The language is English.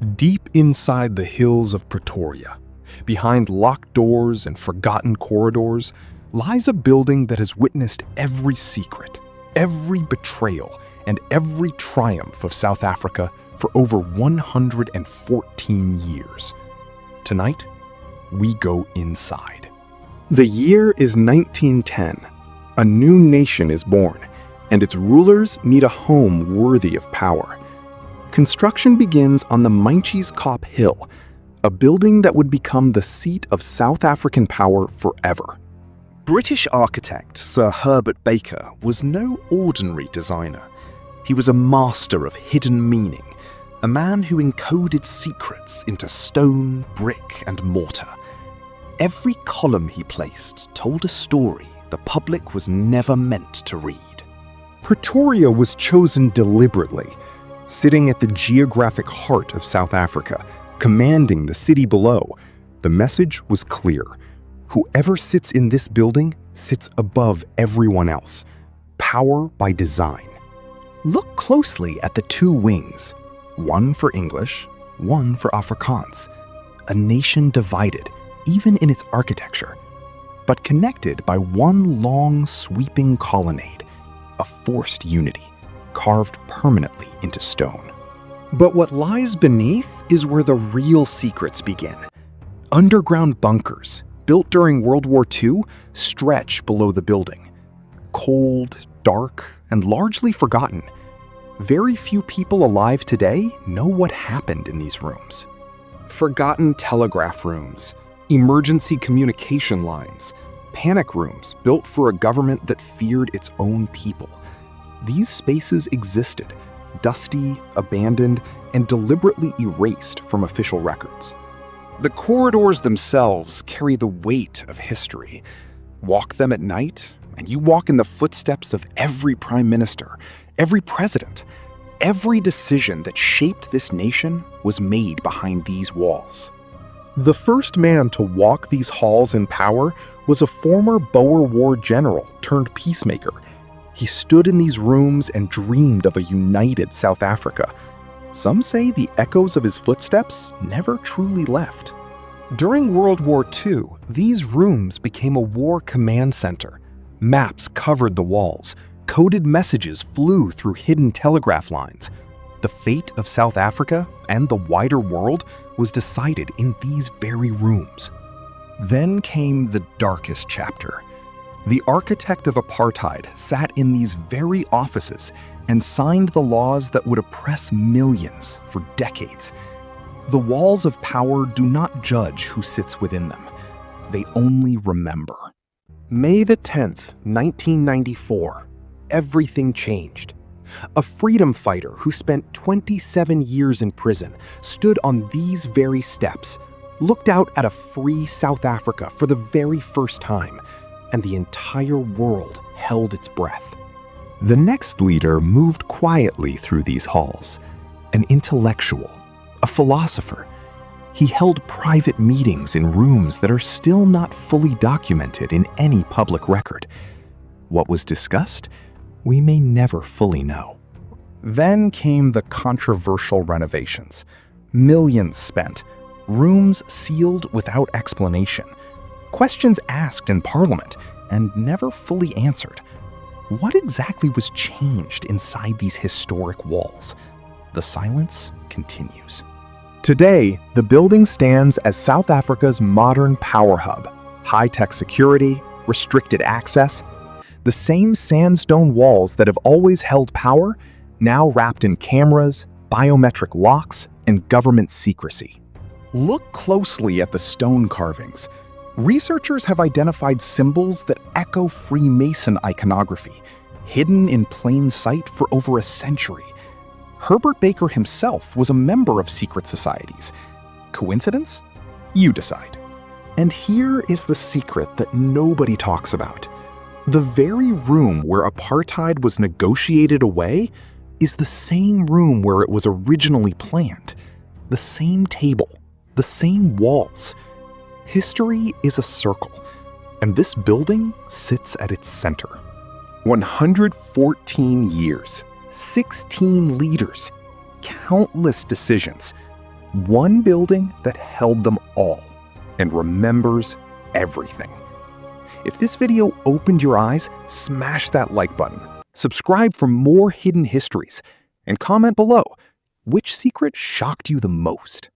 Deep inside the hills of Pretoria, behind locked doors and forgotten corridors, lies a building that has witnessed every secret, every betrayal, and every triumph of South Africa for over 114 years. Tonight, we go inside. The year is 1910. A new nation is born, and its rulers need a home worthy of power. Construction begins on the Kop Hill, a building that would become the seat of South African power forever. British architect Sir Herbert Baker was no ordinary designer. He was a master of hidden meaning, a man who encoded secrets into stone, brick, and mortar. Every column he placed told a story the public was never meant to read. Pretoria was chosen deliberately, sitting at the geographic heart of South Africa, commanding the city below. The message was clear. Whoever sits in this building sits above everyone else. Power by design. Look closely at the two wings, one for English, one for Afrikaans. A nation divided, even in its architecture, but connected by one long, sweeping colonnade, a forced unity, carved permanently into stone. But what lies beneath is where the real secrets begin. Underground bunkers, built during World War II, stretch below the building. Cold, dark, and largely forgotten. Very few people alive today know what happened in these rooms. Forgotten telegraph rooms, emergency communication lines, panic rooms built for a government that feared its own people. These spaces existed, dusty, abandoned, and deliberately erased from official records. The corridors themselves carry the weight of history. Walk them at night, and you walk in the footsteps of every prime minister, every president. Every decision that shaped this nation was made behind these walls. The first man to walk these halls in power was a former Boer War general turned peacemaker. He stood in these rooms and dreamed of a united South Africa. Some say the echoes of his footsteps never truly left. During World War II, these rooms became a war command center. Maps covered the walls. Coded messages flew through hidden telegraph lines. The fate of South Africa and the wider world was decided in these very rooms. Then came the darkest chapter. The architect of apartheid sat in these very offices and signed the laws that would oppress millions for decades. The walls of power do not judge who sits within them. They only remember. May the 10th, 1994, everything changed. A freedom fighter who spent 27 years in prison stood on these very steps, looked out at a free South Africa for the very first time, and the entire world held its breath. The next leader moved quietly through these halls, an intellectual, a philosopher. He held private meetings in rooms that are still not fully documented in any public record. What was discussed? We may never fully know. Then came the controversial renovations. Millions spent, rooms sealed without explanation, questions asked in Parliament and never fully answered. What exactly was changed inside these historic walls? The silence continues. Today, the building stands as South Africa's modern power hub. High-tech security, restricted access, the same sandstone walls that have always held power, now wrapped in cameras, biometric locks, and government secrecy. Look closely at the stone carvings. Researchers have identified symbols that echo Freemason iconography, hidden in plain sight for over a century. Herbert Baker himself was a member of secret societies. Coincidence? You decide. And here is the secret that nobody talks about. The very room where apartheid was negotiated away is the same room where it was originally planned. The same table, the same walls. History is a circle, and this building sits at its center. 114 years, 16 leaders, countless decisions. One building that held them all and remembers everything. If this video opened your eyes, smash that like button, subscribe for more hidden histories, and comment below which secret shocked you the most.